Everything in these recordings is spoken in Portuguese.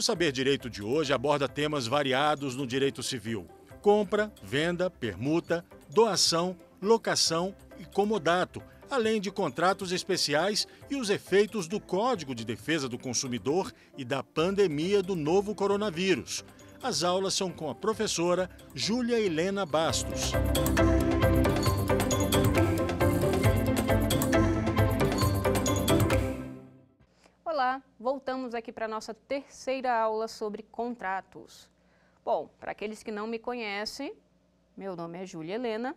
O Saber Direito de hoje aborda temas variados no direito civil: compra, venda, permuta, doação, locação e comodato, além de contratos especiais e os efeitos do Código de Defesa do Consumidor e da pandemia do novo coronavírus. As aulas são com a professora Júlia Helena Bastos. Olá, voltamos aqui para a nossa terceira aula sobre contratos. Bom, para aqueles que não me conhecem, meu nome é Júlia Helena,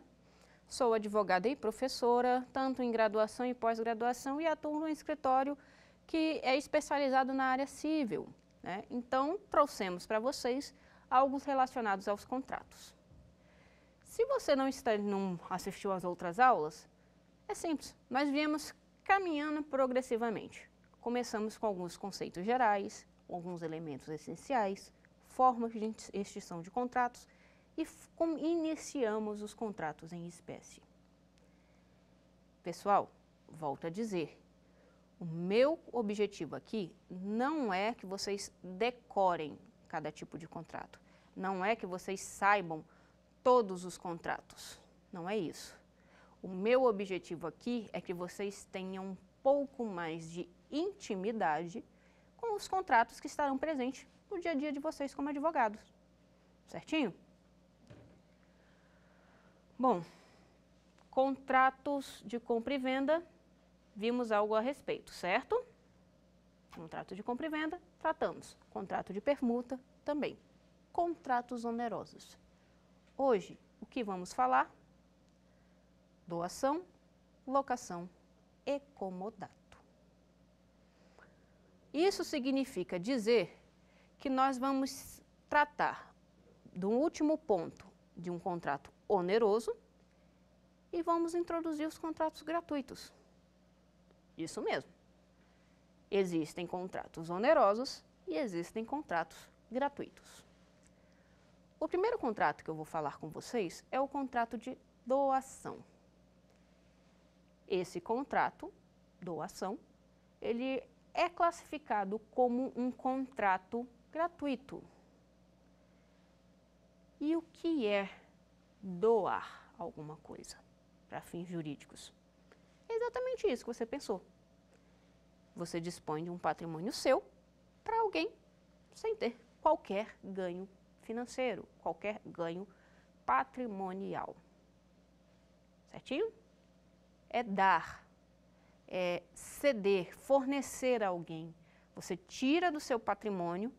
sou advogada e professora, tanto em graduação e pós-graduação, e atuo no escritório que é especializado na área civil, né? Então, trouxemos para vocês algo relacionados aos contratos. Se você não assistiu às outras aulas, é simples, nós viemos caminhando progressivamente. Começamos com alguns conceitos gerais, alguns elementos essenciais, formas de extinção de contratos e iniciamos os contratos em espécie. Pessoal, volto a dizer, o meu objetivo aqui não é que vocês decorem cada tipo de contrato, não é que vocês saibam todos os contratos, não é isso. O meu objetivo aqui é que vocês tenham um pouco mais de intimidade com os contratos que estarão presentes no dia a dia de vocês como advogados. Certinho? Bom, contratos de compra e venda, vimos algo a respeito, certo? Contrato de compra e venda, tratamos. Contrato de permuta, também. Contratos onerosos. Hoje, o que vamos falar? Doação, locação e comodato. Isso significa dizer que nós vamos tratar do último ponto de um contrato oneroso e vamos introduzir os contratos gratuitos. Isso mesmo. Existem contratos onerosos e existem contratos gratuitos. O primeiro contrato que eu vou falar com vocês é o contrato de doação. Esse contrato, doação, ele é classificado como um contrato gratuito. E o que é doar alguma coisa para fins jurídicos? É exatamente isso que você pensou. Você dispõe de um patrimônio seu para alguém sem ter qualquer ganho financeiro, qualquer ganho patrimonial. Certinho? É dar. É ceder, fornecer a alguém. Você tira do seu patrimônio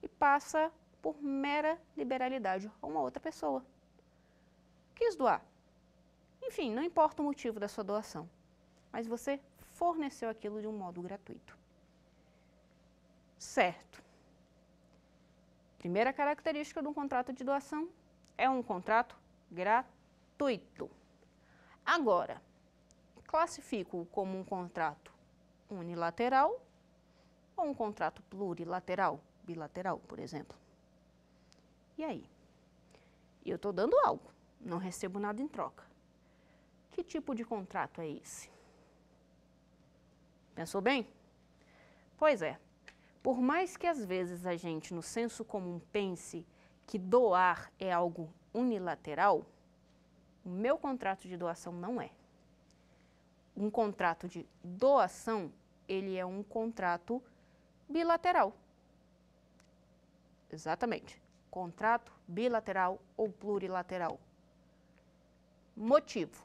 e passa por mera liberalidade a uma outra pessoa. Quis doar. Enfim, não importa o motivo da sua doação, mas você forneceu aquilo de um modo gratuito. Certo. Primeira característica de um contrato de doação é um contrato gratuito. Agora, classifico-o como um contrato unilateral ou um contrato plurilateral, bilateral, por exemplo. E aí? Eu estou dando algo, não recebo nada em troca. Que tipo de contrato é esse? Pensou bem? Pois é, por mais que às vezes a gente, no senso comum, pense que doar é algo unilateral, o meu contrato de doação não é. Um contrato de doação, ele é um contrato bilateral. Exatamente. Contrato bilateral ou plurilateral. Motivo.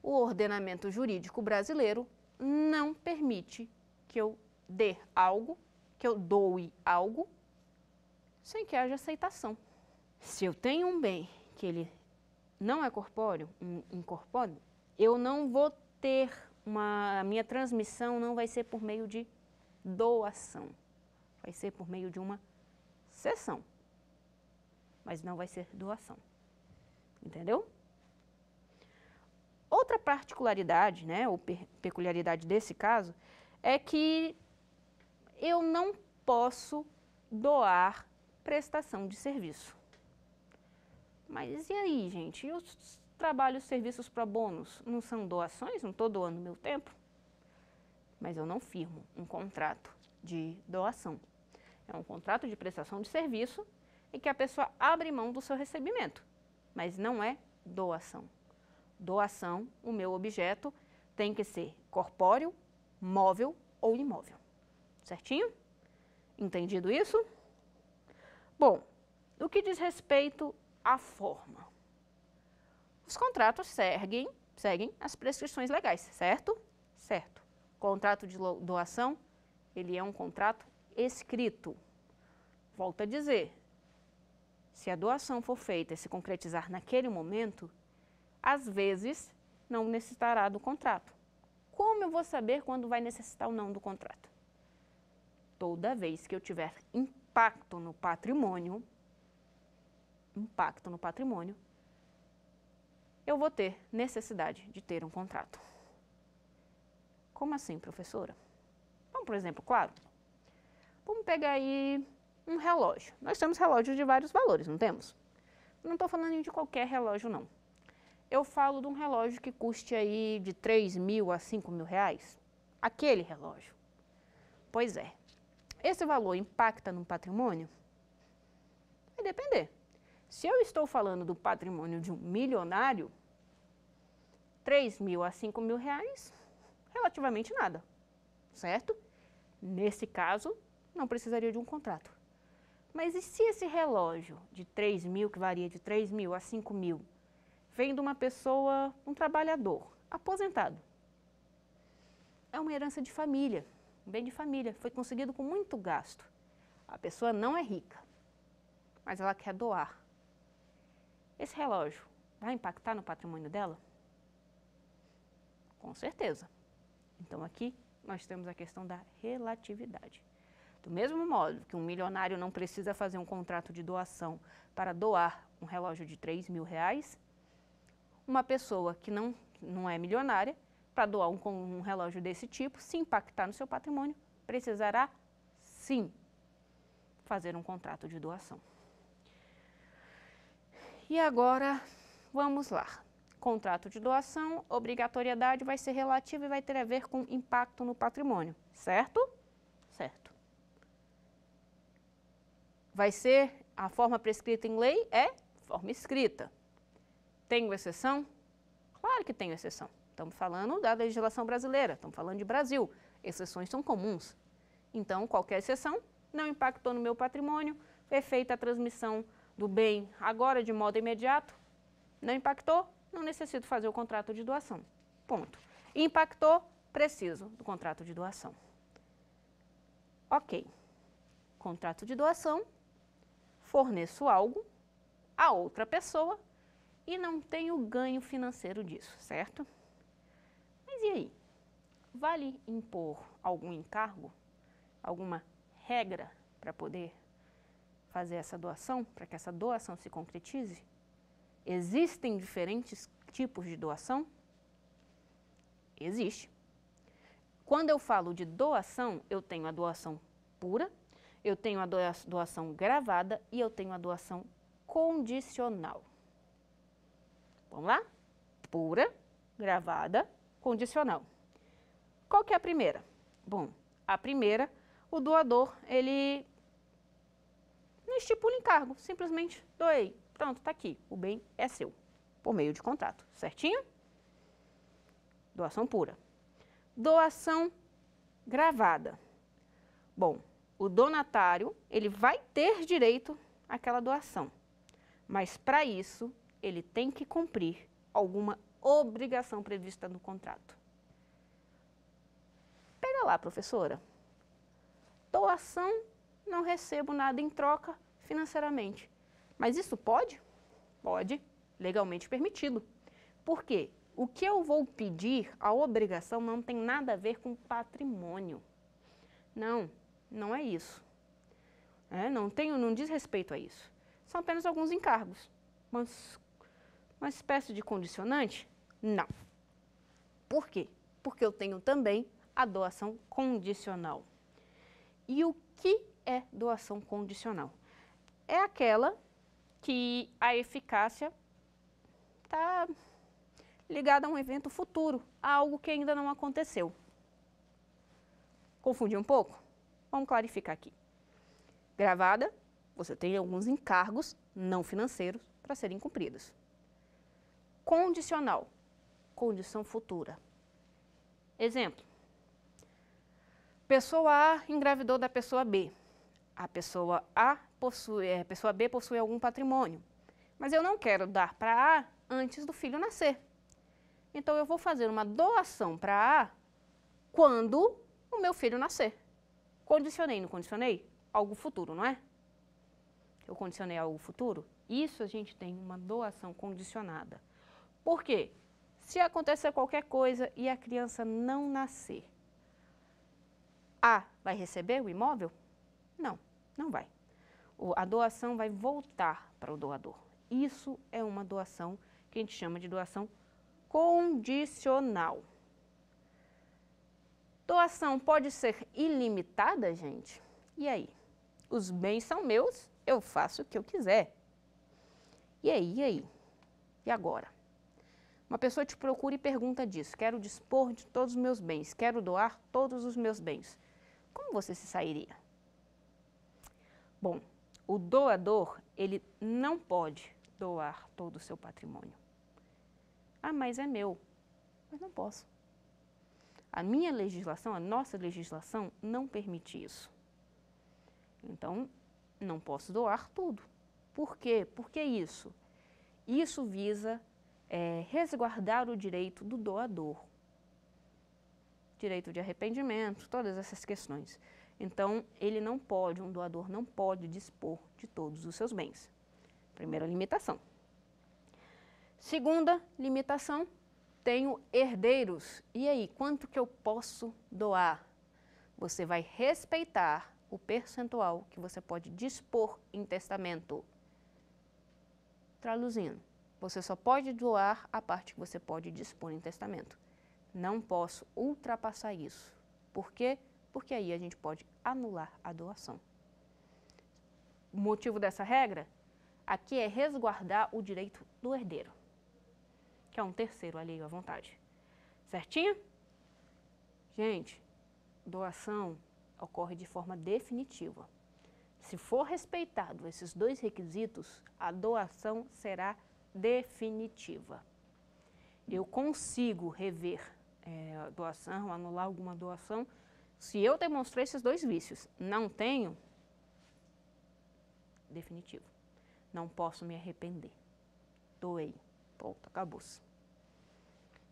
O ordenamento jurídico brasileiro não permite que eu dê algo, que eu doe algo, sem que haja aceitação. Se eu tenho um bem que ele não é corpóreo, incorpóreo, eu não vou ter a minha transmissão não vai ser por meio de doação, vai ser por meio de uma cessão, mas não vai ser doação, entendeu? Outra particularidade, né, ou peculiaridade desse caso, é que eu não posso doar prestação de serviço. Mas e aí, gente? E os trabalhos, serviços pro bonos não são doações? Não estou doando meu tempo? mas eu não firmo um contrato de doação. É um contrato de prestação de serviço em que a pessoa abre mão do seu recebimento, mas não é doação. Doação, o meu objeto tem que ser corpóreo, móvel ou imóvel. Certinho? Entendido isso? Bom, no que diz respeito à forma, os contratos seguem as prescrições legais, certo? Certo. Contrato de doação, ele é um contrato escrito. Volto a dizer, se a doação for feita e se concretizar naquele momento, às vezes não necessitará do contrato. Como eu vou saber quando vai necessitar ou não do contrato? Toda vez que eu tiver impacto no patrimônio, eu vou ter necessidade de ter um contrato. Como assim, professora? Vamos, por exemplo, claro, vamos pegar aí um relógio. Nós temos relógios de vários valores, não temos? Não estou falando de qualquer relógio, não. Eu falo de um relógio que custe aí de 3 mil a 5 mil reais. Aquele relógio. Pois é. Esse valor impacta no patrimônio? Vai depender. Se eu estou falando do patrimônio de um milionário, 3 mil a 5 mil reais, relativamente nada, certo? Nesse caso, não precisaria de um contrato. Mas e se esse relógio de 3 mil, que varia de 3 mil a 5 mil, vem de uma pessoa, um trabalhador, aposentado? É uma herança de família, um bem de família, foi conseguido com muito gasto. A pessoa não é rica, mas ela quer doar. Esse relógio vai impactar no patrimônio dela? Com certeza. Então aqui nós temos a questão da relatividade. Do mesmo modo que um milionário não precisa fazer um contrato de doação para doar um relógio de 3 mil reais, uma pessoa que não é milionária, para doar um relógio desse tipo, se impactar no seu patrimônio, precisará sim fazer um contrato de doação. E agora, vamos lá. Contrato de doação, obrigatoriedade vai ser relativa e vai ter a ver com impacto no patrimônio, certo? Certo. Vai ser, a forma prescrita em lei é forma escrita. Tenho exceção? Claro que tenho exceção. Estamos falando da legislação brasileira, estamos falando de Brasil. Exceções são comuns. Então, qualquer exceção não impactou no meu patrimônio, é feita a transmissão do bem agora de modo imediato, não impactou, não necessito fazer o contrato de doação. Ponto. Impactou, preciso do contrato de doação. Ok. Contrato de doação, forneço algo a outra pessoa e não tenho ganho financeiro disso, certo? Mas e aí? Vale impor algum encargo, alguma regra para poder fazer essa doação, para que essa doação se concretize? Existem diferentes tipos de doação? Existe. Quando eu falo de doação, eu tenho a doação pura, eu tenho a doação gravada e eu tenho a doação condicional. Vamos lá? Pura, gravada, condicional. Qual que é a primeira? Bom, a primeira, o doador, ele não estipula encargo, simplesmente doei. Pronto, está aqui, o bem é seu, por meio de contrato, certinho? Doação pura. Doação gravada. Bom, o donatário, ele vai ter direito àquela doação, mas para isso, ele tem que cumprir alguma obrigação prevista no contrato. Pega lá, professora. Doação, não recebo nada em troca financeiramente. Mas isso pode? Pode, legalmente permitido. Por quê? O que eu vou pedir, a obrigação, não tem nada a ver com patrimônio. Não, não é isso. Não diz respeito a isso. São apenas alguns encargos. Uma espécie de condicionante? Não. Por quê? Porque eu tenho também a doação condicional. E o que é doação condicional? É aquela que a eficácia está ligada a um evento futuro, a algo que ainda não aconteceu. Confundiu um pouco? Vamos clarificar aqui. Gravada, você tem alguns encargos não financeiros para serem cumpridos. Condicional, condição futura. Exemplo. Pessoa A engravidou da pessoa B. A pessoa B possui algum patrimônio, mas eu não quero dar para A antes do filho nascer. Então, eu vou fazer uma doação para A quando o meu filho nascer. Condicionei, não condicionei? Algo futuro, não é? Eu condicionei algo futuro? Isso a gente tem uma doação condicionada. Por quê? Se acontecer qualquer coisa e a criança não nascer, A vai receber o imóvel? Não, não vai. A doação vai voltar para o doador. Isso é uma doação que a gente chama de doação condicional. Doação pode ser ilimitada, gente? E aí? Os bens são meus, eu faço o que eu quiser. E aí, e aí? E agora? Uma pessoa te procura e pergunta disso. Quero dispor de todos os meus bens, quero doar todos os meus bens. Como você se sairia? Bom, o doador, ele não pode doar todo o seu patrimônio. Ah, mas é meu. Mas não posso. A minha legislação, a nossa legislação, não permite isso. Então, não posso doar tudo. Por quê? Por que isso? Isso visa resguardar o direito do doador. Direito de arrependimento, todas essas questões. Então, um doador não pode dispor de todos os seus bens. Primeira limitação. Segunda limitação, tenho herdeiros. E aí, quanto que eu posso doar? Você vai respeitar o percentual que você pode dispor em testamento. Traduzindo, você só pode doar a parte que você pode dispor em testamento. Não posso ultrapassar isso. Por quê? Porque aí a gente pode anular a doação. O motivo dessa regra aqui é resguardar o direito do herdeiro, que é um terceiro alheio à vontade. Certinho? Gente, doação ocorre de forma definitiva. Se for respeitado esses dois requisitos, a doação será definitiva. Eu consigo rever a doação, anular alguma doação, se eu demonstrar esses dois vícios. Não tenho, definitivo. Não posso me arrepender. Doei. Ponto, acabou-se.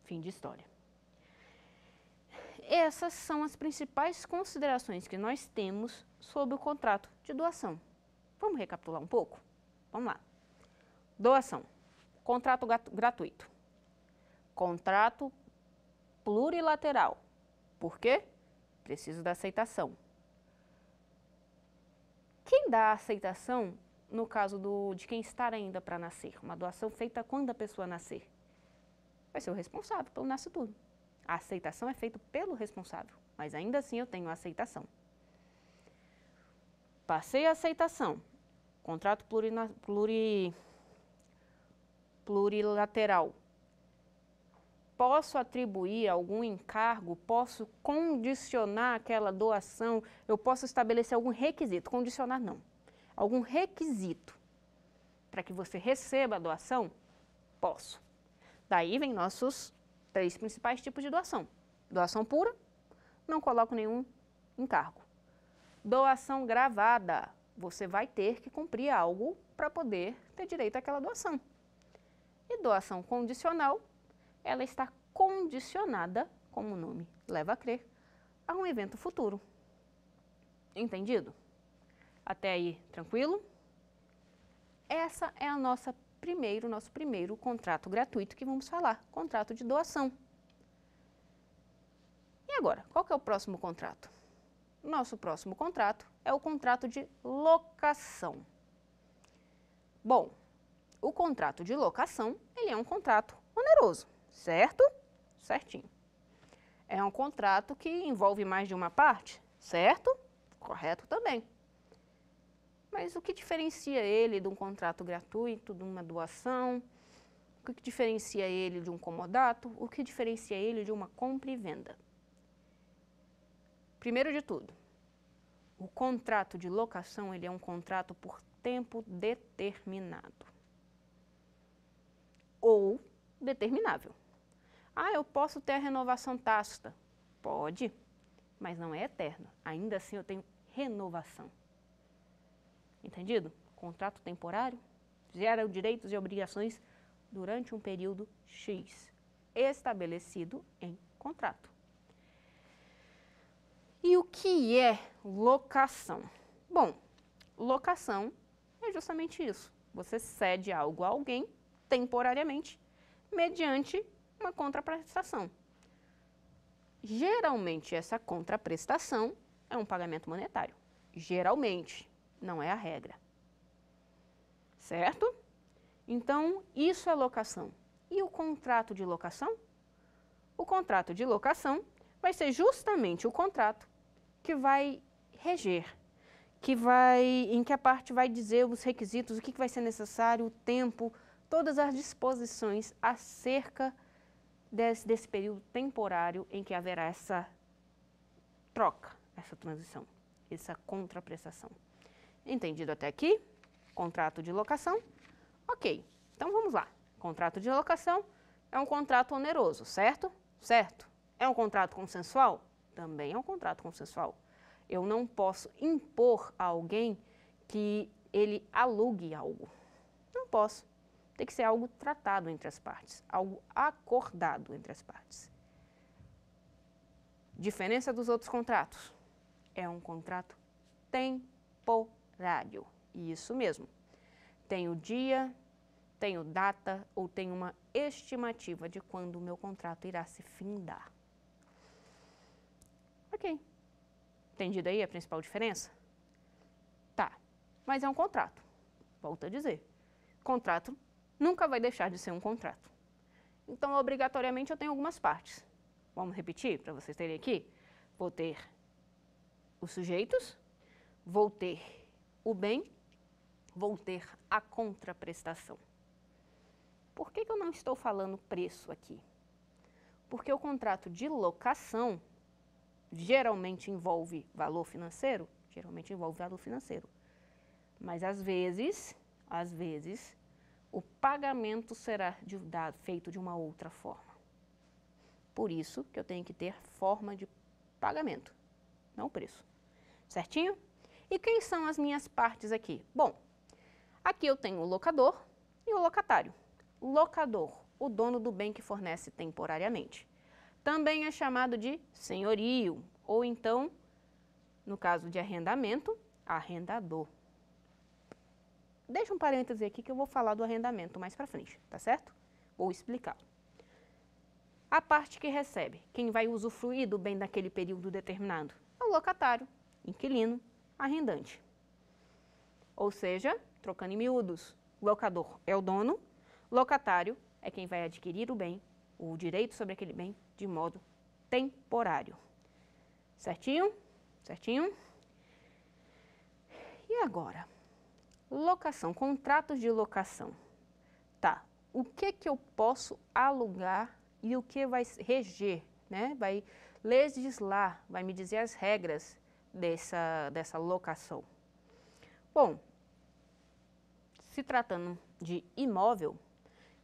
Fim de história. Essas são as principais considerações que nós temos sobre o contrato de doação. Vamos recapitular um pouco? Vamos lá. Doação. Contrato gratuito. Contrato plurilateral. Por quê? Preciso da aceitação. Quem dá a aceitação, no caso de quem está ainda para nascer, uma doação feita quando a pessoa nascer, vai ser o responsável pelo nascituro. A aceitação é feita pelo responsável, mas ainda assim eu tenho a aceitação. Passei a aceitação, contrato plurilateral. Posso atribuir algum encargo, posso condicionar aquela doação, eu posso estabelecer algum requisito, condicionar não, algum requisito para que você receba a doação? Posso. Daí vem nossos 3 principais tipos de doação. Doação pura, não coloco nenhum encargo. Doação gravada, você vai ter que cumprir algo para poder ter direito àquela doação. E doação condicional, ela está condicionada, como o nome leva a crer, a um evento futuro. Entendido? Até aí, tranquilo? Essa é a nosso primeiro contrato gratuito que vamos falar, contrato de doação. E agora, qual que é o próximo contrato? Nosso próximo contrato é o contrato de locação. Bom, o contrato de locação, ele é um contrato oneroso, certo? Certinho. É um contrato que envolve mais de uma parte, certo? Correto também. Mas o que diferencia ele de um contrato gratuito, de uma doação? O que diferencia ele de um comodato? O que diferencia ele de uma compra e venda? Primeiro de tudo, o contrato de locação, ele é um contrato por tempo determinado ou determinável. Ah, eu posso ter a renovação tácita? Pode, mas não é eterna. Ainda assim eu tenho renovação. Entendido? Contrato temporário gera direitos e obrigações durante um período X, estabelecido em contrato. E o que é locação? Bom, locação é justamente isso. Você cede algo a alguém temporariamente mediante uma contraprestação. Geralmente, essa contraprestação é um pagamento monetário. Geralmente, não é a regra. Certo? Então, isso é locação. E o contrato de locação? O contrato de locação vai ser justamente o contrato que vai reger, em que a parte vai dizer os requisitos, o que vai ser necessário, o tempo, todas as disposições acerca desse período temporário em que haverá essa troca, essa transição, essa contraprestação. Entendido até aqui? Contrato de locação? Ok, então vamos lá. Contrato de locação é um contrato oneroso, certo? Certo. É um contrato consensual? Também é um contrato consensual. Eu não posso impor a alguém que ele alugue algo. Não posso. Tem que ser algo tratado entre as partes, algo acordado entre as partes. Diferença dos outros contratos. É um contrato temporário. Isso mesmo. Tem o dia, tem o data ou tem uma estimativa de quando o meu contrato irá se findar. Ok. Entendido aí a principal diferença? Tá. Mas é um contrato. Volto a dizer. Contrato nunca vai deixar de ser um contrato. Então, obrigatoriamente, eu tenho algumas partes. Vamos repetir para vocês terem aqui? Vou ter os sujeitos, vou ter o bem, vou ter a contraprestação. Por que eu não estou falando preço aqui? Porque o contrato de locação geralmente envolve valor financeiro, mas às vezes, o pagamento será feito de uma outra forma. Por isso que eu tenho que ter forma de pagamento, não preço. Certinho? E quem são as minhas partes aqui? Bom, aqui eu tenho o locador e o locatário. O locador, o dono do bem que fornece temporariamente. Também é chamado de senhorio, ou então, no caso de arrendamento, arrendador. Deixa um parêntese aqui que eu vou falar do arrendamento mais para frente, tá certo? Vou explicar. A parte que recebe, quem vai usufruir do bem naquele período determinado, é o locatário, inquilino, arrendante. Ou seja, trocando em miúdos, locador é o dono, locatário é quem vai adquirir o bem, o direito sobre aquele bem, de modo temporário. Certinho? Certinho? E agora? Locação, contratos de locação. Tá, o que eu posso alugar e o que vai reger, né? Vai legislar, vai me dizer as regras dessa locação. Bom, se tratando de imóvel,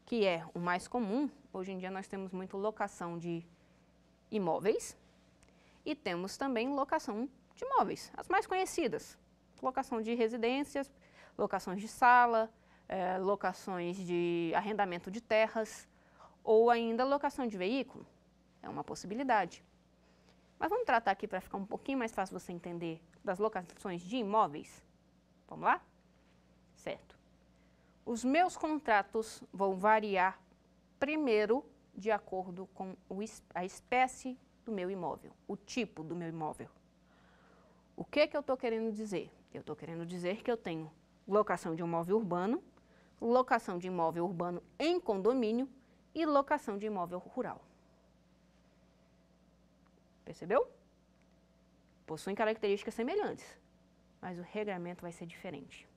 que é o mais comum, hoje em dia nós temos muito locação de imóveis e temos também locação de imóveis, as mais conhecidas. Locação de residências, locações de sala, locações de arrendamento de terras ou ainda locação de veículo. É uma possibilidade. Mas vamos tratar aqui para ficar um pouquinho mais fácil você entender das locações de imóveis. Vamos lá? Certo. Os meus contratos vão variar primeiro de acordo com a espécie do meu imóvel, o tipo do meu imóvel. O que eu estou querendo dizer? Eu estou querendo dizer que eu tenho locação de imóvel urbano, locação de imóvel urbano em condomínio e locação de imóvel rural. Percebeu? Possuem características semelhantes, mas o regramento vai ser diferente.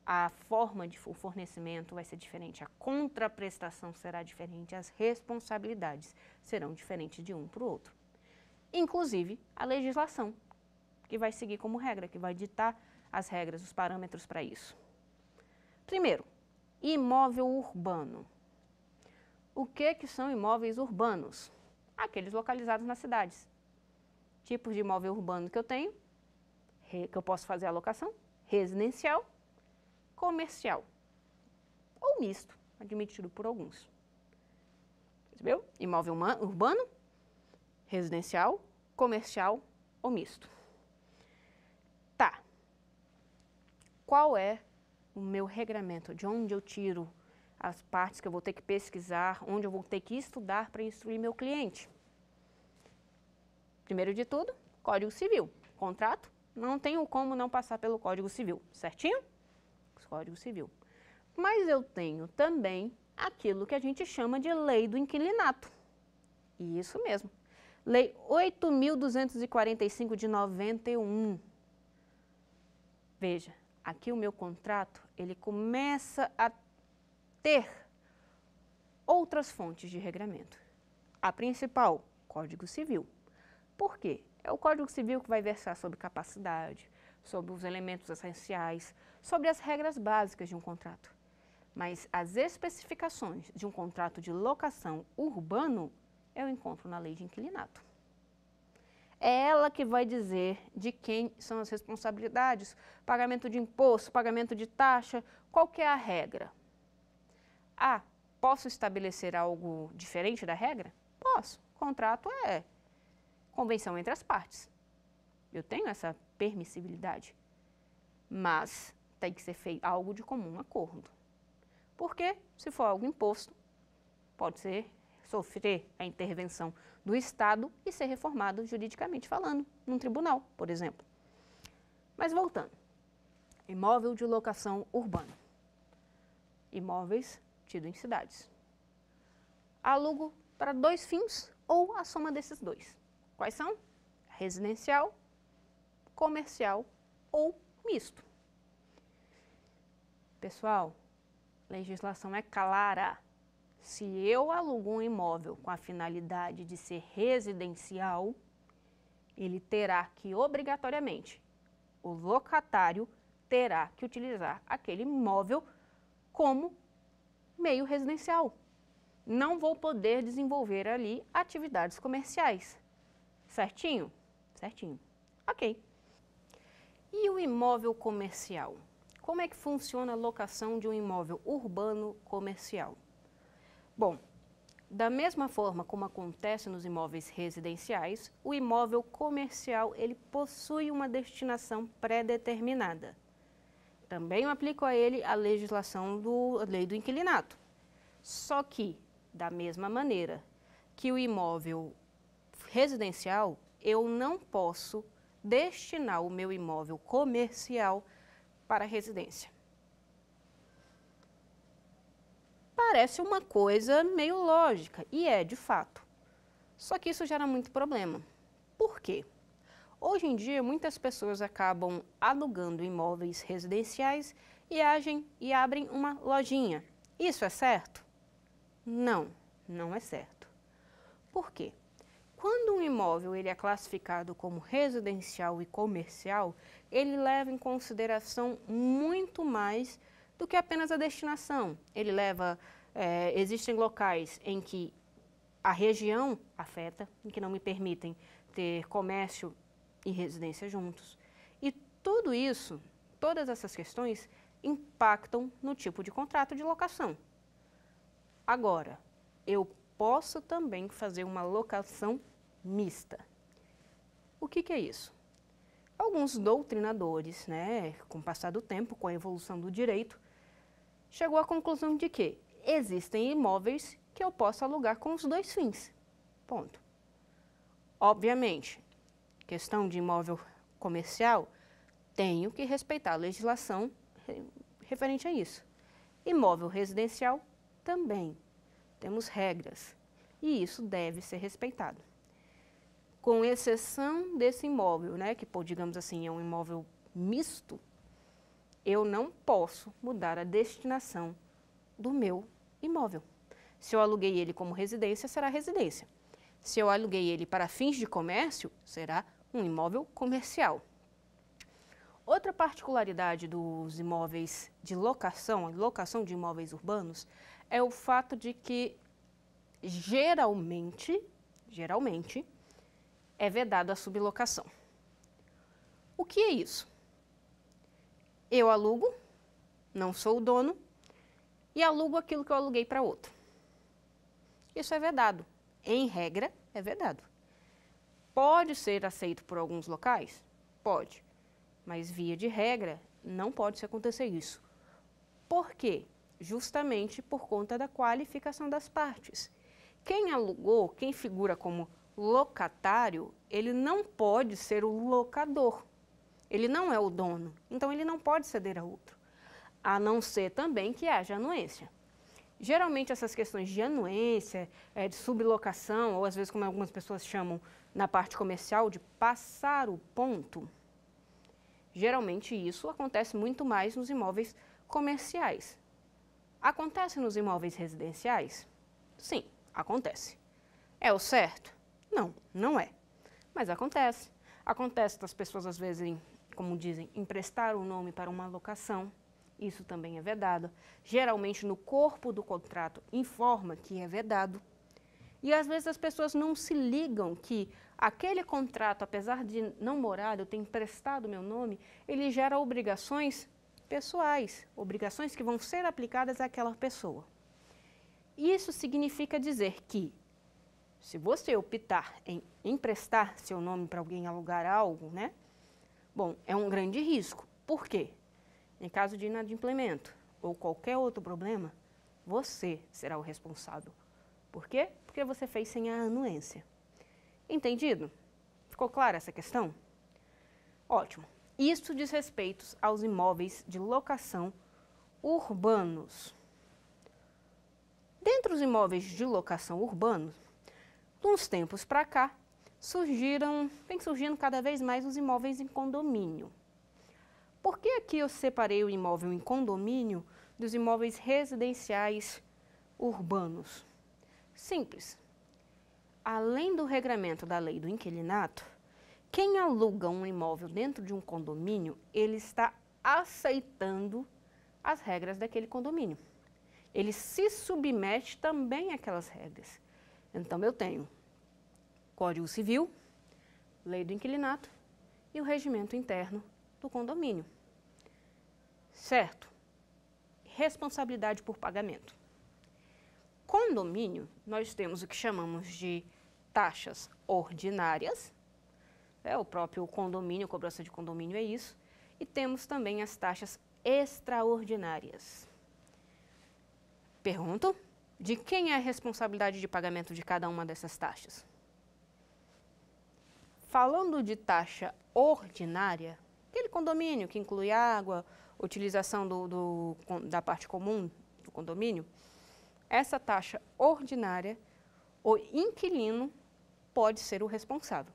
A forma de fornecimento vai ser diferente, a contraprestação será diferente, as responsabilidades serão diferentes de um para o outro. inclusive a legislação, que vai seguir como regra, que vai ditar as regras, os parâmetros para isso. Primeiro, imóvel urbano. O que são imóveis urbanos? Aqueles localizados nas cidades. Tipos de imóvel urbano que eu tenho, que eu posso fazer a locação, residencial, comercial ou misto, admitido por alguns. Percebeu? Imóvel urbano, residencial, comercial ou misto. Tá. Qual é o meu regramento? De onde eu tiro as partes que eu vou ter que pesquisar, onde eu vou ter que estudar para instruir meu cliente? Primeiro de tudo, Código Civil. Contrato, não tenho como não passar pelo Código Civil, certinho? Código Civil. Mas eu tenho também aquilo que a gente chama de Lei do Inquilinato. Isso mesmo. Lei 8.245 de 91. Veja, aqui o meu contrato, ele começa a ter outras fontes de regramento. A principal, Código Civil. Por quê? É o Código Civil que vai versar sobre capacidade, sobre os elementos essenciais, sobre as regras básicas de um contrato. Mas as especificações de um contrato de locação urbano eu encontro na Lei de Inquilinato. É ela que vai dizer de quem são as responsabilidades, pagamento de imposto, pagamento de taxa, qual que é a regra. Ah, posso estabelecer algo diferente da regra? Posso. Contrato é convenção entre as partes. Eu tenho essa permissibilidade. Mas tem que ser feito algo de comum acordo. Porque, se for algo imposto, pode ser sofrer a intervenção do Estado e ser reformado juridicamente falando, num tribunal, por exemplo. Mas voltando, imóvel de locação urbana. Imóveis tidos em cidades. Alugo para dois fins ou a soma desses dois. Quais são? Residencial, comercial ou misto. Pessoal, a legislação é clara. Se eu alugo um imóvel com a finalidade de ser residencial, ele terá que, obrigatoriamente, o locatário terá que utilizar aquele imóvel como meio residencial. Não vou poder desenvolver ali atividades comerciais. Certinho? Certinho. Ok. E o imóvel comercial? Como é que funciona a locação de um imóvel urbano comercial? Bom, da mesma forma como acontece nos imóveis residenciais, o imóvel comercial ele possui uma destinação pré-determinada. Também aplico a ele a legislação da Lei do Inquilinato. Só que, da mesma maneira que o imóvel residencial, eu não posso destinar o meu imóvel comercial para residência. Parece uma coisa meio lógica, e é, de fato. Só que isso gera muito problema. Por quê? Hoje em dia, muitas pessoas acabam alugando imóveis residenciais e abrem uma lojinha. Isso é certo? Não, não é certo. Por quê? Quando um imóvel ele é classificado como residencial e comercial, ele leva em consideração muito mais do que apenas a destinação. Ele leva, existem locais em que a região afeta, em que não me permitem ter comércio e residência juntos. E tudo isso, todas essas questões, impactam no tipo de contrato de locação. Agora, eu posso também fazer uma locação mista. O que é isso? Alguns doutrinadores, com o passar do tempo, com a evolução do direito, chegou à conclusão de que existem imóveis que eu posso alugar com os dois fins. Ponto. Obviamente, questão de imóvel comercial, tenho que respeitar a legislação referente a isso. Imóvel residencial, também. Temos regras e isso deve ser respeitado. Com exceção desse imóvel, que, digamos assim, é um imóvel misto, eu não posso mudar a destinação do meu imóvel. Se eu aluguei ele como residência, será residência. Se eu aluguei ele para fins de comércio, será um imóvel comercial. Outra particularidade dos imóveis de locação, a locação de imóveis urbanos, é o fato de que geralmente, é vedada a sublocação. O que é isso? Eu alugo, não sou o dono, e alugo aquilo que eu aluguei para outro. Isso é vedado. Em regra, é vedado. Pode ser aceito por alguns locais? Pode. Mas, via de regra, não pode se acontecer isso. Por quê? Justamente por conta da qualificação das partes. Quem alugou, quem figura como locatário, ele não pode ser o locador. Ele não é o dono, então ele não pode ceder a outro. A não ser também que haja anuência. Geralmente essas questões de anuência, de sublocação, ou às vezes como algumas pessoas chamam na parte comercial de passar o ponto, geralmente isso acontece muito mais nos imóveis comerciais. Acontece nos imóveis residenciais? Sim, acontece. É o certo? Não, não é. Mas acontece. Acontece das pessoas, às vezes, como dizem, emprestar o nome para uma locação. Isso também é vedado. Geralmente, no corpo do contrato, informa que é vedado. E, às vezes, as pessoas não se ligam que aquele contrato, apesar de não morar, eu ter emprestado meu nome, ele gera obrigações pessoais, obrigações que vão ser aplicadas àquela pessoa. Isso significa dizer que, se você optar em emprestar seu nome para alguém alugar algo, né? Bom, é um grande risco. Por quê? Em caso de inadimplemento ou qualquer outro problema, você será o responsável. Por quê? Porque você fez sem a anuência. Entendido? Ficou clara essa questão? Ótimo. Isso diz respeito aos imóveis de locação urbanos. Dentre os imóveis de locação urbanos, de uns tempos para cá, vem surgindo cada vez mais os imóveis em condomínio. Por que aqui eu separei o imóvel em condomínio dos imóveis residenciais urbanos? Simples. Além do regramento da lei do inquilinato, quem aluga um imóvel dentro de um condomínio, ele está aceitando as regras daquele condomínio. Ele se submete também àquelas regras. Então, eu tenho Código Civil, Lei do Inquilinato e o regimento interno do condomínio. Certo? Responsabilidade por pagamento. Condomínio, nós temos o que chamamos de taxas ordinárias, o próprio condomínio, cobrança de condomínio é isso, e temos também as taxas extraordinárias. Pergunto, de quem é a responsabilidade de pagamento de cada uma dessas taxas? Falando de taxa ordinária, aquele condomínio que inclui água, utilização da parte comum do condomínio, essa taxa ordinária, o inquilino pode ser o responsável.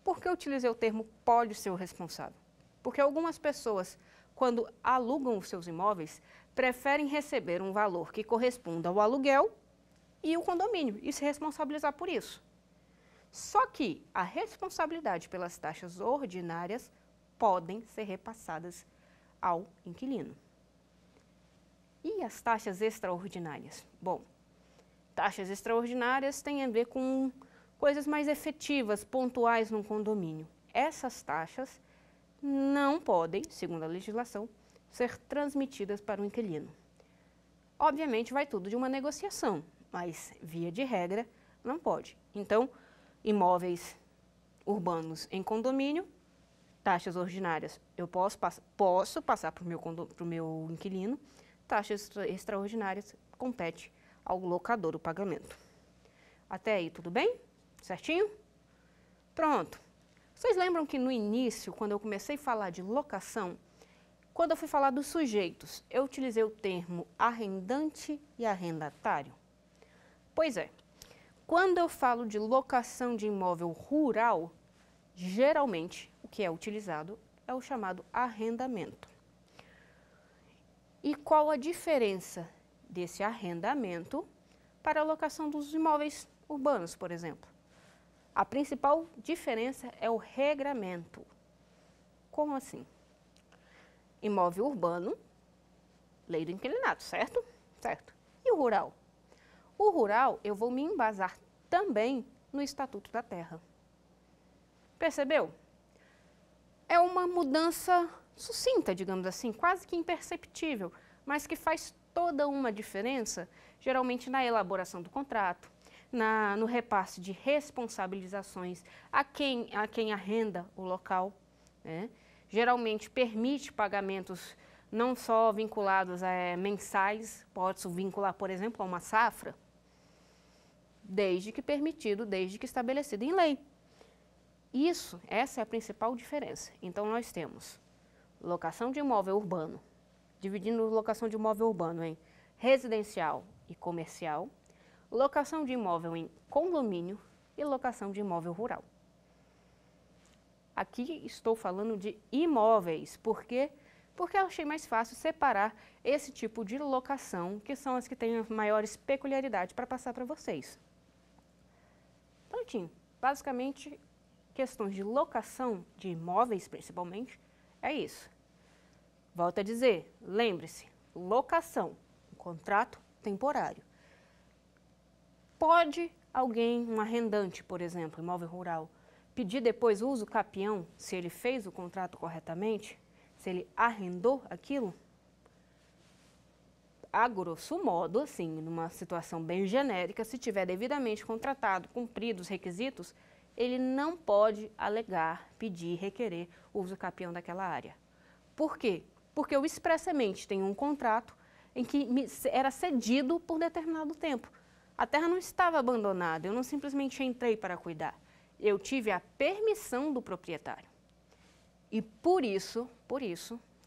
Por que eu utilizei o termo pode ser o responsável? Porque algumas pessoas, quando alugam os seus imóveis, preferem receber um valor que corresponda ao aluguel e o condomínio e se responsabilizar por isso. Só que a responsabilidade pelas taxas ordinárias podem ser repassadas ao inquilino. E as taxas extraordinárias? Bom, taxas extraordinárias têm a ver com coisas mais efetivas, pontuais no condomínio. Essas taxas não podem, segundo a legislação, ser transmitidas para o inquilino. Obviamente, vai tudo de uma negociação, mas, via de regra, não pode. Então, imóveis urbanos em condomínio, taxas ordinárias eu posso passar para o meu inquilino, taxas extraordinárias compete ao locador o pagamento. Até aí, tudo bem? Certinho? Pronto. Vocês lembram que no início, quando eu comecei a falar de locação, quando eu fui falar dos sujeitos, eu utilizei o termo arrendante e arrendatário? Pois é. Quando eu falo de locação de imóvel rural, geralmente o que é utilizado é o chamado arrendamento. E qual a diferença desse arrendamento para a locação dos imóveis urbanos, por exemplo? A principal diferença é o regramento. Como assim? Imóvel urbano, lei do inquilinato, certo? Certo. E o rural? O rural, eu vou me embasar também no Estatuto da Terra. Percebeu? É uma mudança sucinta, digamos assim, quase que imperceptível, mas que faz toda uma diferença, geralmente na elaboração do contrato, no repasse de responsabilizações a quem arrenda o local, né? Geralmente permite pagamentos não só vinculados a mensais, pode-se vincular, por exemplo, a uma safra, desde que permitido, desde que estabelecido em lei. Essa é a principal diferença. Então, nós temos locação de imóvel urbano, dividindo locação de imóvel urbano em residencial e comercial, locação de imóvel em condomínio e locação de imóvel rural. Aqui estou falando de imóveis, por quê? Porque eu achei mais fácil separar esse tipo de locação, que são as que têm maiores peculiaridades para passar para vocês. Prontinho. Basicamente, questões de locação de imóveis, principalmente, é isso. Volto a dizer, lembre-se, locação, um contrato temporário. Pode alguém, um arrendante, por exemplo, imóvel rural, pedir depois uso capião, se ele fez o contrato corretamente, se ele arrendou aquilo? A grosso modo, assim, numa situação bem genérica, se tiver devidamente contratado, cumpridos os requisitos, ele não pode alegar, pedir, requerer o uso capião daquela área. Por quê? Porque eu expressamente tenho um contrato em que era cedido por determinado tempo. A terra não estava abandonada, eu não simplesmente entrei para cuidar. Eu tive a permissão do proprietário. E por isso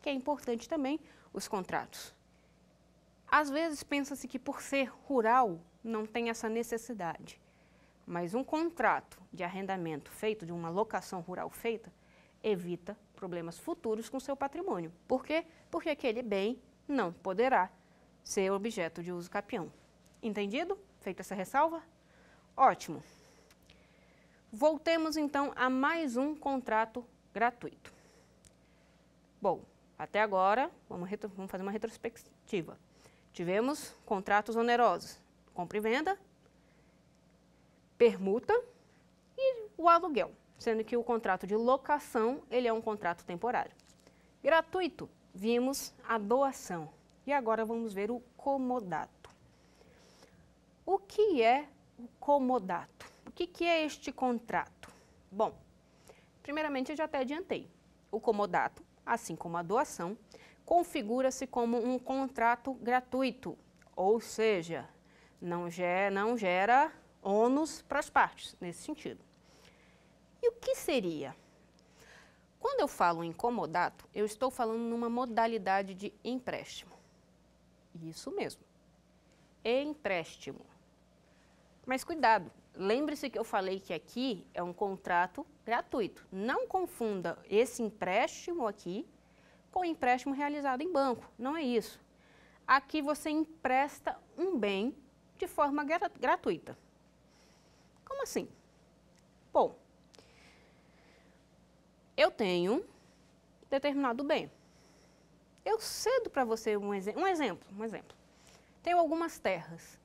que é importante também os contratos. Às vezes pensa-se que por ser rural não tem essa necessidade. Mas um contrato de arrendamento feito, de uma locação rural feita, evita problemas futuros com seu patrimônio. Por quê? Porque aquele bem não poderá ser objeto de uso capião. Entendido? Feita essa ressalva? Ótimo. Voltemos então a mais um contrato gratuito. Bom, até agora, vamos fazer uma retrospectiva. Tivemos contratos onerosos, compra e venda, permuta e o aluguel, sendo que o contrato de locação, ele é um contrato temporário. Gratuito, vimos a doação. E agora vamos ver o comodato. O que é o comodato? O que é este contrato? Bom, primeiramente eu já até adiantei. O comodato, assim como a doação, configura-se como um contrato gratuito, ou seja, não gera ônus para as partes, nesse sentido. E o que seria? Quando eu falo em comodato, eu estou falando numa modalidade de empréstimo. Isso mesmo, empréstimo. Mas cuidado, lembre-se que eu falei que aqui é um contrato gratuito. Não confunda esse empréstimo aqui com o empréstimo realizado em banco, não é isso. Aqui você empresta um bem de forma gratuita. Como assim? Bom, eu tenho determinado bem. Eu cedo para você um exemplo. Tenho algumas terras.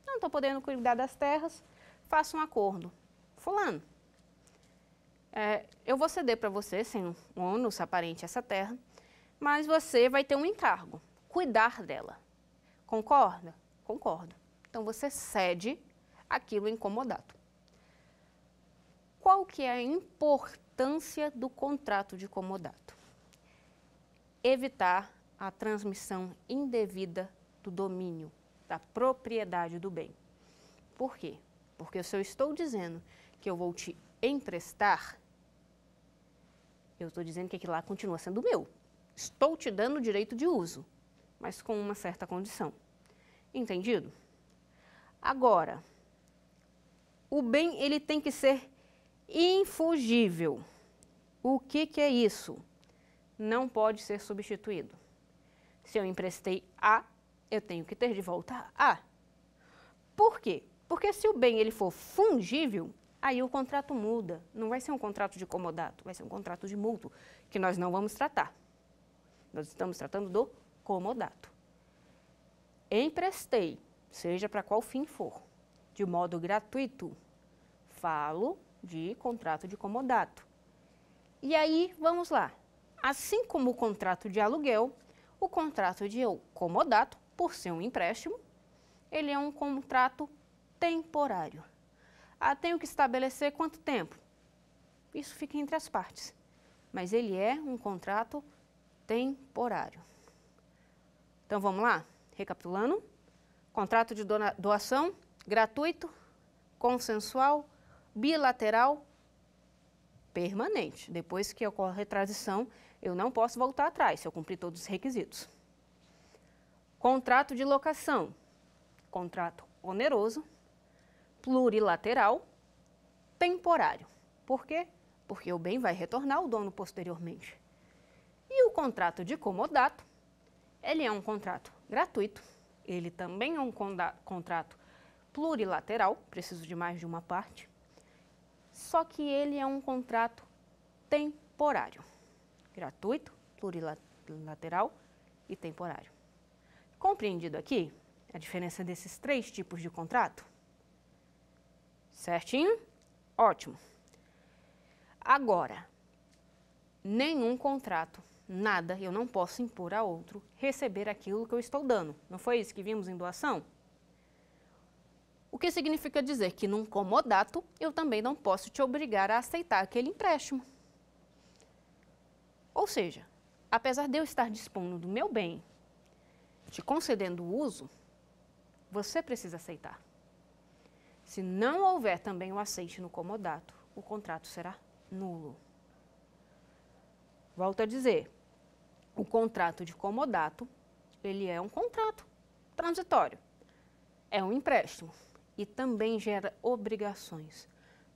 Não estou podendo cuidar das terras, faço um acordo. Fulano, eu vou ceder para você, sem um ônus aparente, essa terra, mas você vai ter um encargo, cuidar dela. Concorda? Concordo. Então, você cede aquilo em comodato. Qual que é a importância do contrato de comodato? Evitar a transmissão indevida do domínio, da propriedade do bem. Por quê? Porque se eu estou dizendo que eu vou te emprestar, eu estou dizendo que aquilo lá continua sendo meu. Estou te dando o direito de uso, mas com uma certa condição. Entendido? Agora, o bem ele tem que ser infugível. O que é isso? Não pode ser substituído. Se eu emprestei A, eu tenho que ter de volta A. Por quê? Porque se o bem ele for fungível, Aí o contrato muda, não vai ser um contrato de comodato, vai ser um contrato de mútuo, que nós não vamos tratar. Nós estamos tratando do comodato. Emprestei, seja para qual fim for, de modo gratuito, falo de contrato de comodato. E aí, vamos lá. Assim como o contrato de aluguel, o contrato de comodato, por ser um empréstimo, ele é um contrato temporário. Tenho que estabelecer quanto tempo? Isso fica entre as partes. Mas ele é um contrato temporário. Então, vamos lá? Recapitulando. Contrato de doação gratuito, consensual, bilateral, permanente. Depois que ocorre a transição, eu não posso voltar atrás, se eu cumprir todos os requisitos. Contrato de locação, contrato oneroso, plurilateral, temporário. Por quê? Porque o bem vai retornar ao dono posteriormente. E o contrato de comodato, ele é um contrato gratuito, ele também é um contrato plurilateral, preciso de mais de uma parte, só que ele é um contrato temporário. Gratuito, plurilateral e temporário. Compreendido aqui a diferença desses 3 tipos de contrato? Certinho? Ótimo. Agora, nenhum contrato, nada, eu não posso impor a outro receber aquilo que eu estou dando. Não foi isso que vimos em doação? O que significa dizer que num comodato eu também não posso te obrigar a aceitar aquele empréstimo. Ou seja, apesar de eu estar dispondo do meu bem, te concedendo o uso, você precisa aceitar. Se não houver também o aceite no comodato, o contrato será nulo. Volto a dizer, o contrato de comodato, ele é um contrato transitório, é um empréstimo e também gera obrigações.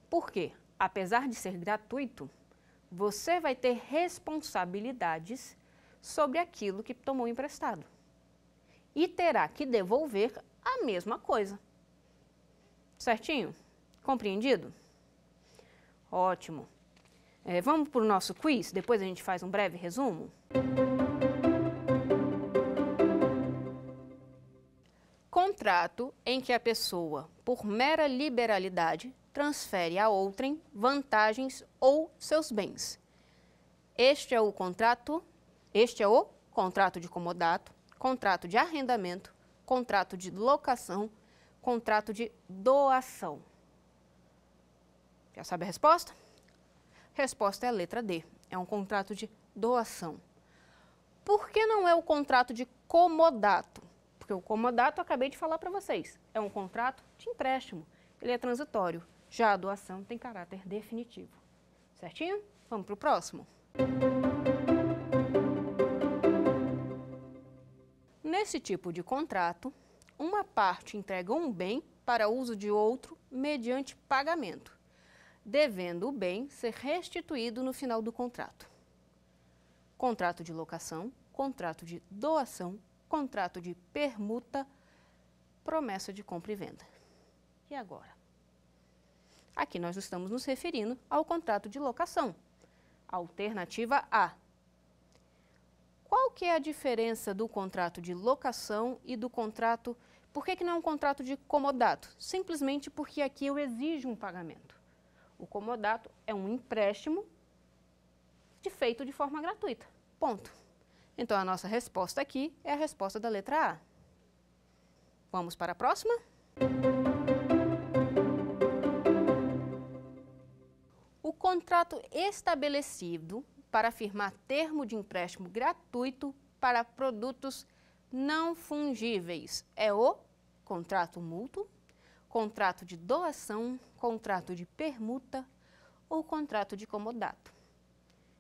Por quê? Apesar de ser gratuito, você vai ter responsabilidades sobre aquilo que tomou emprestado e terá que devolver a mesma coisa. Certinho? Compreendido? Ótimo. Vamos para o nosso quiz, depois a gente faz um breve resumo? Contrato em que a pessoa, por mera liberalidade, transfere a outrem vantagens ou seus bens. Este é o contrato de comodato, contrato de arrendamento, contrato de locação, contrato de doação. Já sabe a resposta? Resposta é a letra D. É um contrato de doação. Por que não é o contrato de comodato? Porque o comodato, eu acabei de falar para vocês, é um contrato de empréstimo. Ele é transitório. Já a doação tem caráter definitivo. Certinho? Vamos para o próximo. Nesse tipo de contrato, uma parte entrega um bem para uso de outro mediante pagamento, devendo o bem ser restituído no final do contrato. Contrato de locação, contrato de doação, contrato de permuta, promessa de compra e venda. E agora? Aqui nós estamos nos referindo ao contrato de locação. Alternativa A. Qual que é a diferença do contrato de locação e do contrato... Por que não é um contrato de comodato? Simplesmente porque aqui eu exijo um pagamento. O comodato é um empréstimo feito de forma gratuita. Ponto. Então, a nossa resposta aqui é a resposta da letra A. Vamos para a próxima? O contrato estabelecido para firmar termo de empréstimo gratuito para produtos não fungíveis é o contrato mútuo, contrato de doação, contrato de permuta ou contrato de comodato.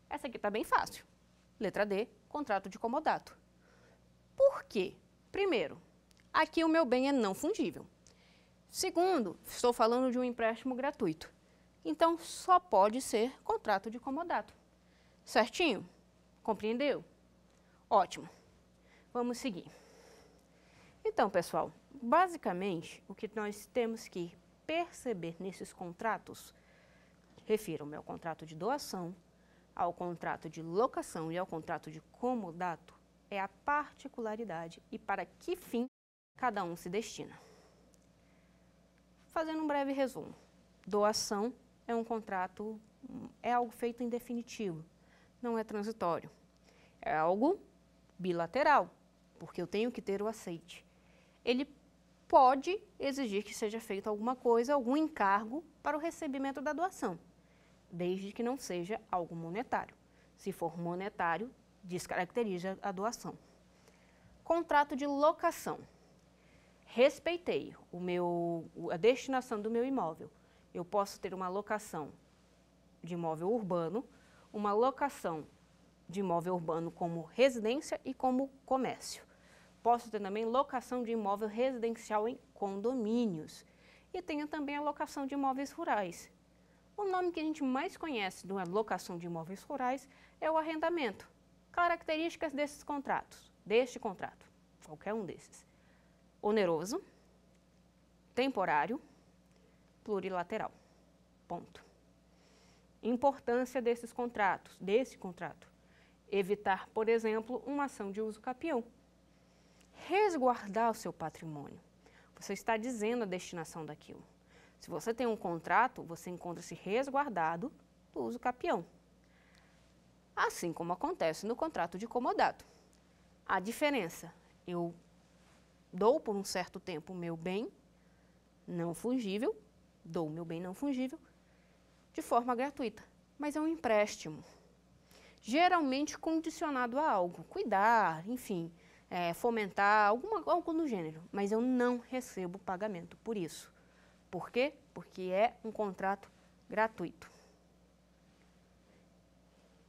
Essa aqui está bem fácil. Letra D, contrato de comodato. Por quê? Primeiro, aqui o meu bem é não fungível. Segundo, estou falando de um empréstimo gratuito. Então, só pode ser contrato de comodato. Certinho? Compreendeu? Ótimo. Vamos seguir. Então, pessoal, basicamente, o que nós temos que perceber nesses contratos, refiro-me ao contrato de doação, ao contrato de locação e ao contrato de comodato, é a particularidade e para que fim cada um se destina. Fazendo um breve resumo, doação é um contrato, é algo feito em definitivo, não é transitório. É algo bilateral, porque eu tenho que ter o aceite. Ele pode exigir que seja feito alguma coisa, algum encargo para o recebimento da doação, desde que não seja algo monetário. Se for monetário, descaracteriza a doação. Contrato de locação. Respeitei a destinação do meu imóvel. Eu posso ter uma locação de imóvel urbano, uma locação de imóvel urbano como residência e como comércio. Posso ter também locação de imóvel residencial em condomínios. E tenho também a locação de imóveis rurais. O nome que a gente mais conhece da locação de imóveis rurais é o arrendamento. Características desses contratos, deste contrato, qualquer um desses. Oneroso, temporário, plurilateral. Ponto. Importância desses contratos, desse contrato. Evitar, por exemplo, uma ação de uso capião. Resguardar o seu patrimônio. Você está dizendo a destinação daquilo. Se você tem um contrato, você encontra-se resguardado do uso capião. Assim como acontece no contrato de comodato. A diferença, eu dou por um certo tempo o meu bem não fungível, dou o meu bem não fungível, de forma gratuita, mas é um empréstimo. Geralmente condicionado a algo, cuidar, enfim, fomentar, algo no gênero, mas eu não recebo pagamento por isso. Por quê? Porque é um contrato gratuito.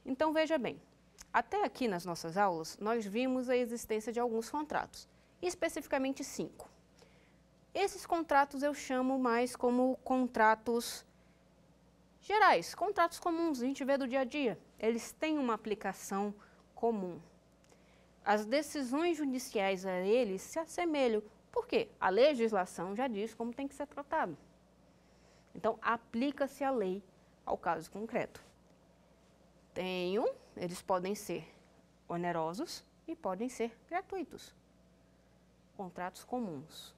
Então, veja bem, até aqui nas nossas aulas, nós vimos a existência de alguns contratos, especificamente 5. Esses contratos eu chamo mais como contratos gerais, contratos comuns, a gente vê do dia a dia. Eles têm uma aplicação comum. As decisões judiciais a eles se assemelham. Por quê? A legislação já diz como tem que ser tratado. Então, aplica-se a lei ao caso concreto. Eles podem ser onerosos e podem ser gratuitos. Contratos comuns.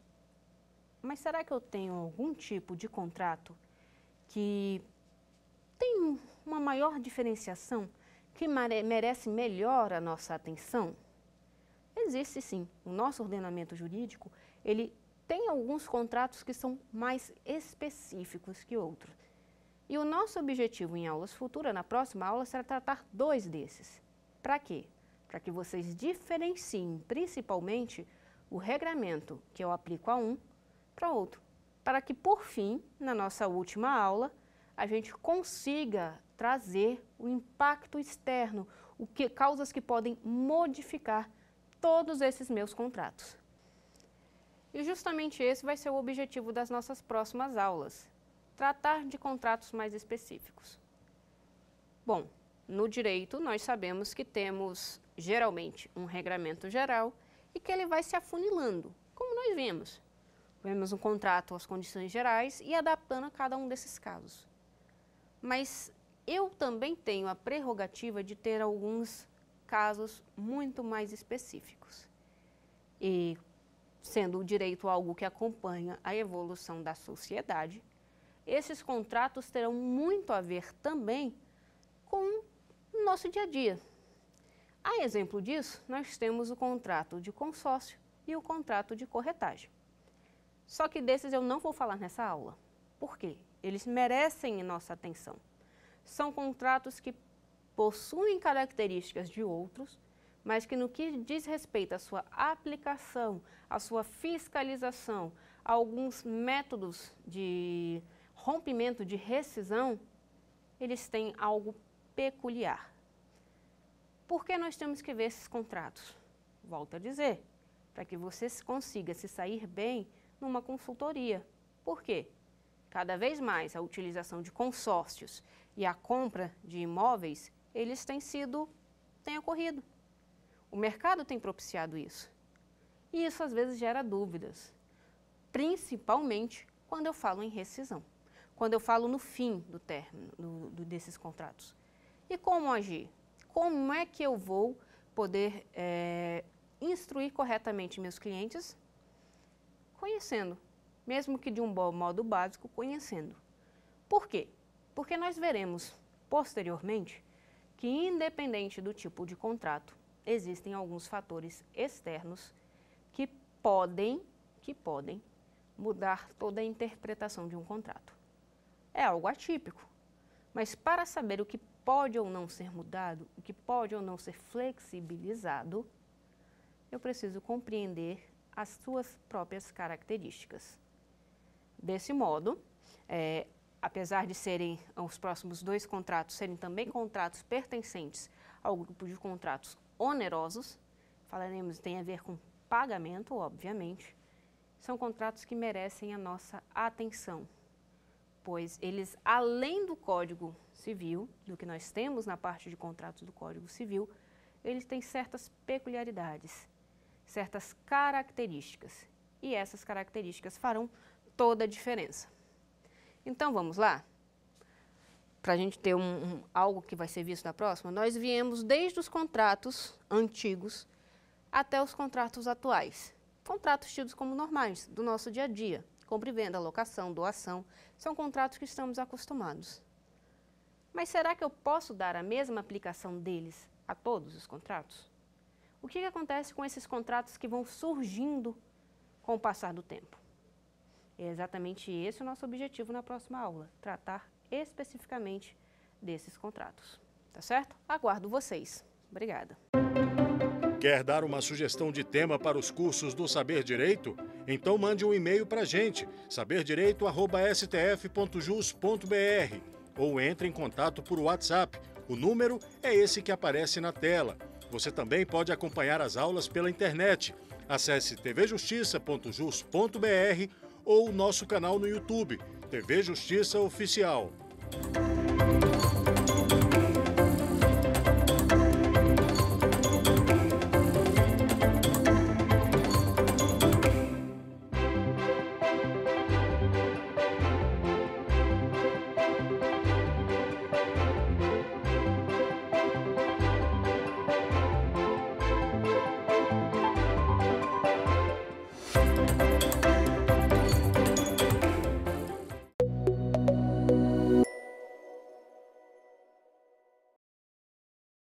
Mas será que eu tenho algum tipo de contrato que tem uma maior diferenciação, que merece melhor a nossa atenção? Existe sim. O nosso ordenamento jurídico, ele tem alguns contratos que são mais específicos que outros. E o nosso objetivo em aulas futuras, na próxima aula, será tratar 2 desses. Para quê? Para que vocês diferenciem, principalmente, o regramento que eu aplico a um para outro. Para que, por fim, na nossa última aula, a gente consiga trazer o impacto externo, causas que podem modificar todos esses meus contratos. E justamente esse vai ser o objetivo das nossas próximas aulas, tratar de contratos mais específicos. Bom, no direito nós sabemos que temos geralmente um regramento geral e que ele vai se afunilando, como nós vimos. Vemos um contrato às condições gerais e adaptando a cada um desses casos. Mas eu também tenho a prerrogativa de ter alguns casos muito mais específicos. E, sendo o direito algo que acompanha a evolução da sociedade, esses contratos terão muito a ver também com o nosso dia a dia. A exemplo disso, nós temos o contrato de consórcio e o contrato de corretagem. Só que desses eu não vou falar nessa aula. Por quê? Eles merecem nossa atenção. São contratos que possuem características de outros, mas que no que diz respeito à sua aplicação, à sua fiscalização, a alguns métodos de rompimento, de rescisão, eles têm algo peculiar. Por que nós temos que ver esses contratos? Volto a dizer, para que você consiga se sair bem numa consultoria. Por quê? Cada vez mais a utilização de consórcios e a compra de imóveis, eles têm ocorrido. O mercado tem propiciado isso. E isso às vezes gera dúvidas, principalmente quando eu falo em rescisão, quando eu falo no fim do término desses contratos. E como agir? Como é que eu vou poder instruir corretamente meus clientes? Conhecendo, mesmo que de um modo básico, conhecendo. Por quê? Porque nós veremos posteriormente que, independente do tipo de contrato, existem alguns fatores externos que podem mudar toda a interpretação de um contrato. É algo atípico, mas para saber o que pode ou não ser mudado, o que pode ou não ser flexibilizado, eu preciso compreender as suas próprias características. Desse modo, apesar de serem os próximos 2 contratos serem também contratos pertencentes ao grupo de contratos onerosos, falaremos tem a ver com pagamento, obviamente, são contratos que merecem a nossa atenção, pois eles, além do Código Civil, do que nós temos na parte de contratos do Código Civil, eles têm certas peculiaridades, certas características, e essas características farão toda a diferença. Então, vamos lá? Para a gente ter algo que vai ser visto na próxima, nós viemos desde os contratos antigos até os contratos atuais. Contratos tidos como normais, do nosso dia a dia. Compra e venda, locação, doação, são contratos que estamos acostumados. Mas será que eu posso dar a mesma aplicação deles a todos os contratos? O que acontece com esses contratos que vão surgindo com o passar do tempo? É exatamente esse o nosso objetivo na próxima aula, tratar especificamente desses contratos. Tá certo? Aguardo vocês. Obrigada. Quer dar uma sugestão de tema para os cursos do Saber Direito? Então mande um e-mail para a gente, saberdireito@stf.jus.br, ou entre em contato por WhatsApp. O número é esse que aparece na tela. Você também pode acompanhar as aulas pela internet. Acesse tvjustiça.jus.br ou nosso canal no YouTube, TV Justiça Oficial.